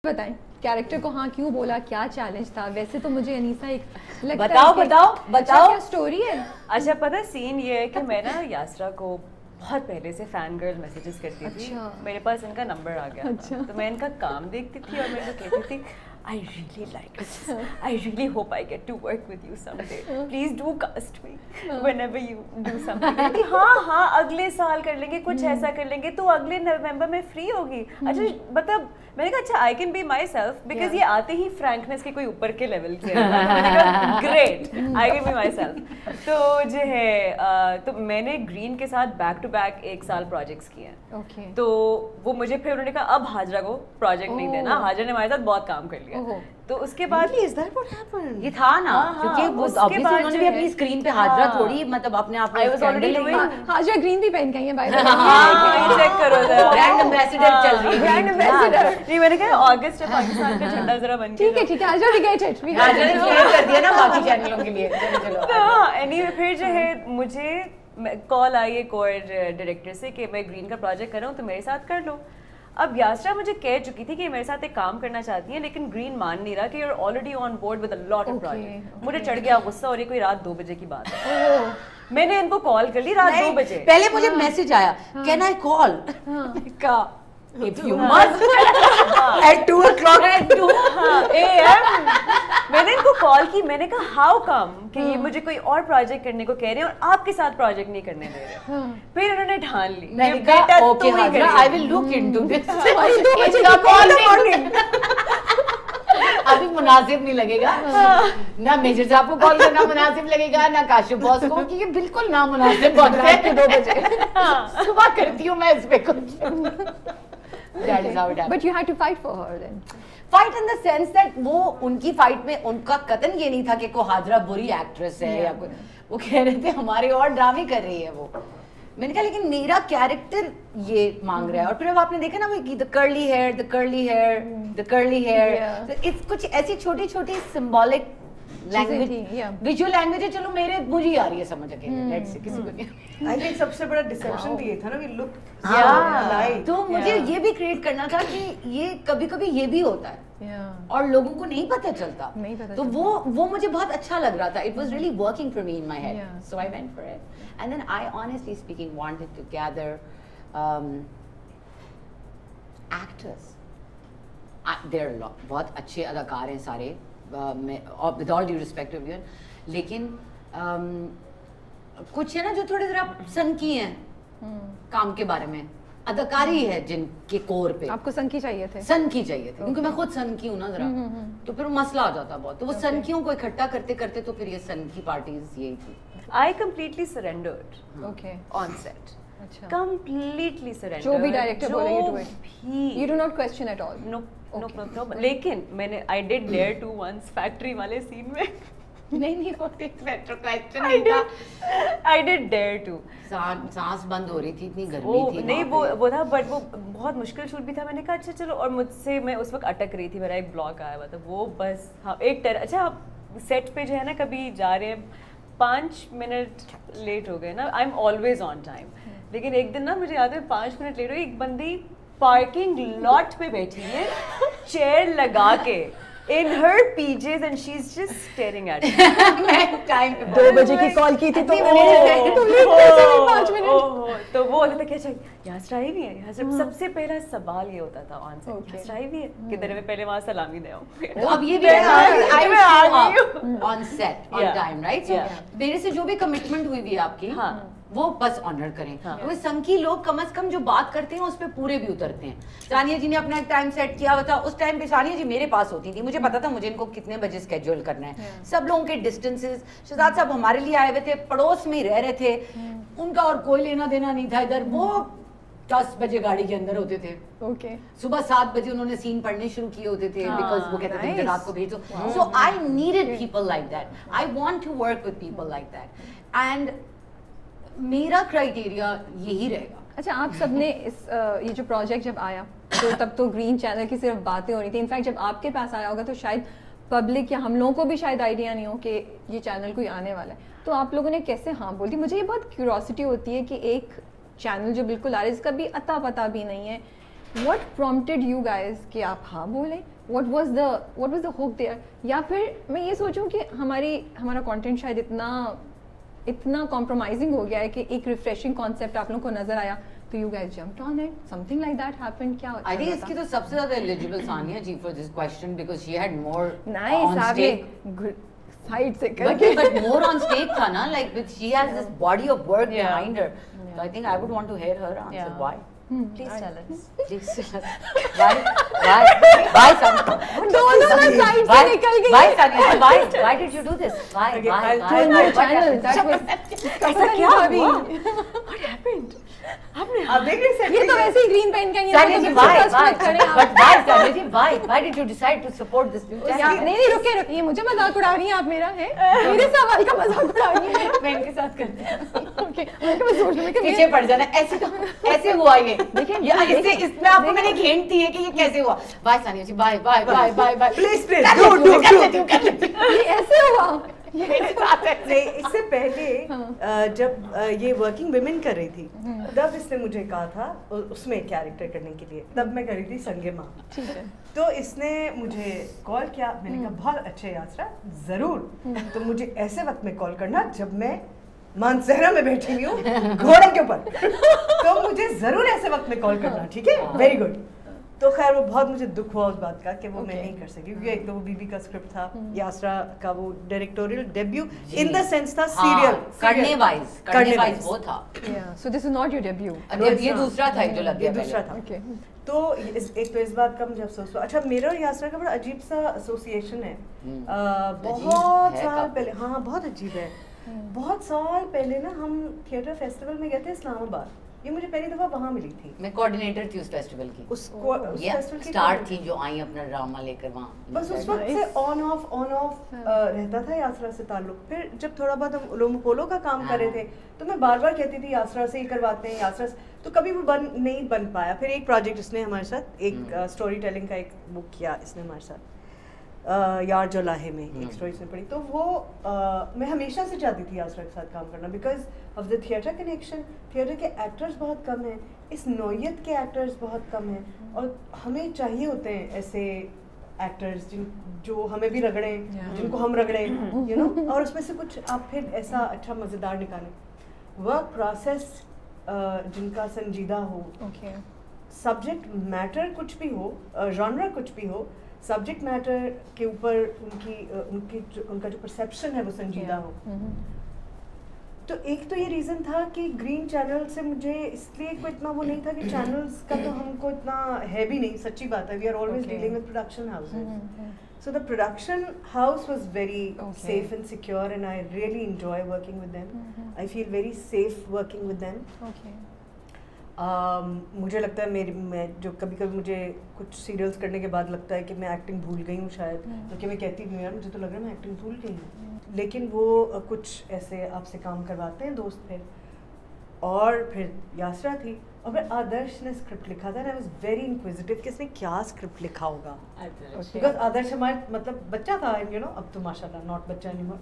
بتائیں کیریکٹر کو ہاں کیوں بولا, کیا چیلنج تھا؟ ویسے تو مجھے انیسا ایک بتاؤ کیا سٹوری ہے. اچھا پتہ سین یہ ہے کہ میں نا یاسرا کو بہت پہلے سے فین گرل میسیجز کرتی تھی. میرے پاس ان کا نمبر آ گیا تھا تو میں ان کا کام دیکھتی تھی اور میں ان کو کہتی تھی I really like this. I really hope I get to work with you someday. Please do cast me whenever you do something. ہاں اگلے سال کر لیں گے, کچھ ایسا کر لیں گے, تو اگلے نومبر میں فری ہوگی. اچھا مطلب میں نے کہا اچھا I can be myself because یہ آتے ہی فرینکنیس کے کوئی اوپر کے لیول کے great I can be myself. تو جو ہے تو میں نے گرین کے ساتھ بیک ٹو بیک 1 سال پروجیکٹس کیے ہیں. تو وہ مجھے پھر انہوں نے کہا اب ہاجرہ کو پروجیکٹ نہیں دینا, ہاجرہ نے ہمارے ساتھ بہت کام کر لیا. تو اس کے بعد یہ تھا نا کیونکہ انہوں نے بھی اپنی اسکرین پہ ہاجرہ تھوڑی مطلب اپنے آپ کو ہاجرہ گرین بھی پہن گئی ہیں بائی چیک کرو برانڈ ایمبیسڈر چل رہی ہے. برانڈ ایمبیسڈر نہیں میں نے کہا اگست میں پاکستان کا جھنڈا ذرا بن کے ٹھیک ہے Hajra we get it, Hajra نے کلیئر کر دیا نا باقی چینلوں کے لیے. اینی وے پھر جو ہے مجھے کال آئی ایک اور ڈائریکٹر سے کہ میں گرین کا پروجیکٹ کر رہا ہوں تو میرے ساتھ کر لو. اب یاسرا مجھے کہہ چکی تھی کہ میرے ساتھ ایک کام کرنا چاہتی ہیں لیکن گرین مان نہیں رہا کہ you are already on board with a lot of project. مجھے چڑھ گیا غصہ اور یہ کوئی رات 2 بجے کی بات ہے. میں نے ان کو کال کر لی رات 2 بجے. پہلے مجھے میسج آیا کین آئی کال کا if you must at 2 o'clock AM. میں نے ان کو کال کی, میں نے کہا ہاؤ کم کہ یہ مجھے کوئی اور پروجیکٹ کرنے کو کہہ رہے ہیں اور آپ کے ساتھ پروجیکٹ نہیں کرنے دے رہے. پھر انہوں نے ٹھان لی میں نے کہا okay Hajra I will look into this. ابھی مناسب نہیں لگے گا نہ میجر صاحب کو کال کرنا مناسب لگے گا نہ کاشف باس کو, کیونکہ بالکل نامناسب وقت ہے 2 بجے صبح کرتی ہوں میں اس پہ کچھ. That is how it happened. But you had to fight for her then. Fight in the sense that وہ ان کی فائٹ میں ان کا قطن یہ نہیں تھا کہ کوئی ہاجرہ بری ایکٹریس ہے یا کوئی, وہ کہہ رہے تھے ہمارے اور ڈرامے کر رہی ہے وہ. میں نے کہا لیکن میرا کیریکٹر یہ مانگ رہا ہے. اور پھر اب آپ نے دیکھا نا وہ the curly hair, the curly hair, the curly hair, it's کچھ ایسی چھوٹی چھوٹی symbolic لینگویج ویژول لینگویج ہے. چلو مجھے آ رہی ہے سمجھ کے لیٹس سے کسی کو نہیں. آئی تھنک سب سے بڑا ڈسپشن بھی یہ تھا نا کہ لک, تو مجھے یہ بھی کریٹ کرنا تھا کہ یہ کبھی کبھی یہ بھی ہوتا ہے اور لوگوں کو نہیں پتہ چلتا. تو وہ مجھے بہت اچھا لگ رہا تھا. It was really working for me in my head, so I went for it. And then I honestly speaking wanted to gather actors. There بہت اچھے اداکار ہیں سارے with all due respect of you, لیکن کچھ ہے نا جو تھوڑے ذرا سن کی ہیں کام کے بارے میں. اداکاری ہے جن کے کور پہ آپ کو سن کی چاہیے تھے کیونکہ میں خود سن کی ہوں نا ذرا, تو پھر مسئلہ آ جاتا بہت. تو وہ سن کیوں کو اکٹھا کرتے کرتے تو پھر یہ سن کی پارٹیز یہی تھی. I completely surrendered on set. Completely surrendered. جو بھی ڈائریکٹر بولے you do it. You do not question at all. No. لیکن میں نے I did dare to once factory والے سین میں نہیں وہ کویسچن نہیں تھا. I did dare to. سانس بند ہو رہی تھی, اتنی گرمی تھی. نہیں وہ تھا بٹ وہ بہت مشکل شوٹ بھی تھا. میں نے کہا اچھا چلو, اور مجھ سے میں اس وقت اٹک رہی تھی, میرا ایک بلاک آیا ہوا تھا. وہ بس ہاں ایک اچھا سیٹ پہ جو ہے نا کبھی جا رہے ہیں 5 منٹ لیٹ ہو گئے نا, I am always on time. لیکن ایک دن نا مجھے یاد ہے 5 منٹ لیٹ ہوئی. ایک بندی پارکنگ لاٹ پہ بیٹھی ہے چیئر لگا کے in her PJs and she's just staring at me. میں ٹائم 2 بجے کی کال کی تھی تو تو وہ ہوتا تھا کہ اچھا یاسرا آئی بھی ہے. سب سے پہلا سوال یہ ہوتا تھا آن سیٹ یاسرا آئی بھی ہے کدھر میں پہلے وہاں سلامی دے آؤں. تو اب یہ بھی on set on time right. میرے سے جو بھی کمٹمنٹ ہوئی بھی آپ کی وہ بس آنر کریں. وہ سنکی لوگ کم از کم جو بات کرتے ہیں اس پہ پورے بھی اترتے ہیں. ثانیہ جی نے اپنا ایک ٹائم سیٹ کیا ہوا تھا, اس ٹائم پہ ثانیہ جی میرے پاس ہوتی تھی, مجھے پتا تھا مجھے ان کو کتنے بجے اسکیجول کرنا ہے. سب لوگوں کے ڈسٹینسز, شہزاد صاحب ہمارے لیے آئے ہوئے تھے, پڑوس میں ہی رہ رہے تھے, ان کا اور کوئی لینا دینا نہیں تھا ادھر. وہ 10 بجے گاڑی کے اندر ہوتے تھے, صبح 7 بجے انہوں نے سین پڑھنے شروع کیے ہوتے تھے بیکاز وہ کہتے تھے رات کو بھیجو. So I needed people like that. I want to work with people like that. And میرا کرائٹیریا یہی رہے گا. اچھا آپ سب نے یہ جو پروجیکٹ جب آیا تو تب تو گرین چینل کی صرف باتیں ہو رہی تھیں. انفیکٹ جب آپ کے پاس آیا ہوگا تو شاید پبلک یا ہم لوگوں کو بھی شاید آئیڈیا نہیں ہو کہ یہ چینل کوئی آنے والا ہے. تو آپ لوگوں نے کیسے ہاں بول دی؟ مجھے یہ بہت کیوریوسٹی ہوتی ہے کہ ایک چینل جو بالکل آ رہا ہے, اس کا بھی اتا پتہ بھی نہیں ہے, what prompted you guys کہ آپ ہاں بولیں, what was the hook there, یا پھر میں یہ سوچوں کہ ہمارا content شاید اتنا compromising ہو گیا ہے کہ ایک refreshing concept آپ لوگوں کو نظر آیا تو you guys jumped on it, something like that happened. کیا I think اس کی تو سب سے زیادہ eligible Sania G for this question because she had more nice on stake. Side سے کر کے But more on stake تھا نا, like she has this body of work behind her. So I think I would want to hear her answer. Why? Please tell us. Please tell us. Why Sanya? دونوں نا side سے نکل گئی. Why Sanya? Why did you do this? Why? channel that was ایسا کیا ہوا? What happened? آپ دیکھ رہے ہیں یہ تو ویسے ہی گرین پین کا ہی Sanya ji, why did you decide to support this new channel? نہیں رکے یہ مجھے مذاق اڑا رہی ہیں آپ میرا ہے میرے سوال کا مذاق اڑا رہی ہیں. میں ان کے ساتھ کرتی ہوں. اوکے میں سوچ رہی کہ پیچھے پڑ جانا ایسے ہوا یہ. دیکھیں اس میں آپ کو میں نے گھینٹ دی ہے کہ یہ کیسے ہوا. Bye Sania ji, bye bye bye bye bye. Please یہ ایسے ہوا. نہیں, اس سے پہلے جب یہ ورکنگ ویمن کر رہی تھی تب اس نے مجھے کہا تھا اس میں کیریکٹر کرنے کے لیے, تب میں کر رہی تھی سنگے ماں. تو اس نے مجھے کال کیا, میں نے کہا بہت اچھے یاسرا, ضرور تو مجھے ایسے وقت میں کال کرنا جب میں مانسہرہ میں بیٹھی ہوئی ہوں گھوڑے کے اوپر, تو مجھے ضرور ایسے وقت میں کال کرنا, ٹھیک ہے, ویری گڈ. تو خیر وہ بہت مجھے دکھ ہوا اس بات کا کہ وہ میں نہیں کر سکی, کیونکہ ایک تو وہ بی بی کا اسکرپٹ تھا, یاسرا کا وہ ڈائریکٹوریل ڈیبیو ان دا سینس تھا سیریل کرنے وائز وہ تھا. سو دس از ناٹ یور ڈیبیو. یہ دوسرا تھا جو لگ گیا, دوسرا تھا. تو ایک تو اس بات کا مجھے افسوس ہوا. اچھا میرا اور یاسرا کا بڑا عجیب سا ایسوسیشن ہے, بہت سال پہلے. ہاں بہت عجیب ہے. بہت سال پہلے نا ہم تھیٹر فیسٹیول میں گئے تھے اسلام آباد, یہ مجھے پہلی دفعہ وہاں ملی تھی. میں کوآرڈینیٹر تھی اس فیسٹیول کی, اس فیسٹیول کی اسٹار تھی جو آئی اپنا ڈرامہ لے کر وہاں. بس اس وقت سے آن آف رہتا تھا یاسرا سے تعلق. پھر جب تھوڑا بہت ہم علوم پولو کا کام کر رہے تھے تو میں بار بار کہتی تھی یاسرا سے ہی کرواتے ہیں, یاسرا سے, تو کبھی وہ نہیں بن پایا. پھر ایک پروجیکٹ اس نے ہمارے ساتھ, ایک اسٹوری ٹیلنگ کا ایک بک کیا اس نے ہمارے ساتھ, یار جو لاہے میں ایک اسٹوری اس نے پڑھی. تو وہ میں ہمیشہ سے چاہتی تھی یاسرا کے ساتھ کام کرنا because of the theatre connection. Theatre کے ایکٹرز بہت کم ہیں, اس نوعیت کے ایکٹرز بہت کم ہیں, اور ہمیں چاہیے ہوتے ہیں ایسے ایکٹرز جو ہمیں بھی رگڑیں, جن کو ہم رگڑیں, یو نو, اور اس میں سے کچھ آپ پھر ایسا اچھا مزیدار نکالیں. ورک پروسیس جن کا سنجیدہ ہو, سبجیکٹ میٹر کچھ بھی ہو, ژانرا کچھ بھی ہو, سبجیکٹ میٹر کے اوپر ان کا جو پرسیپشن ہے وہ سنجیدہ ہو. تو ایک تو یہ ریزن تھا کہ گرین چینل سے مجھے اس لیے کوئی اتنا وہ نہیں تھا کہ چینلز کا تو ہم کو اتنا ہے بھی نہیں, سچی بات ہے. We are always dealing with production houses. So the production house was very safe and secure, and I really enjoy working with them. I feel very safe working with them. مجھے لگتا ہے میں جو کبھی مجھے کچھ سیریلس کرنے کے بعد لگتا ہے کہ میں ایکٹنگ بھول گئی ہوں شاید, تو کہ میں کہتی ہوں یار مجھے تو لگ رہا ہے میں ایکٹنگ بھول گئی ہوں, لیکن وہ کچھ ایسے آپ سے کام کرواتے ہیں دوست. پھر اور پھر یاسرا تھی, اور پھر آدرش نے اسکرپٹ لکھا تھا. آئی واز ویری انکویزیٹو کہ اس نے کیا اسکرپٹ لکھا ہوگا, بیکاز آدرش ہمارا مطلب بچہ تھا, یو نو, اب تو ماشاء اللہ ناٹ بچہ نہیں ہوا,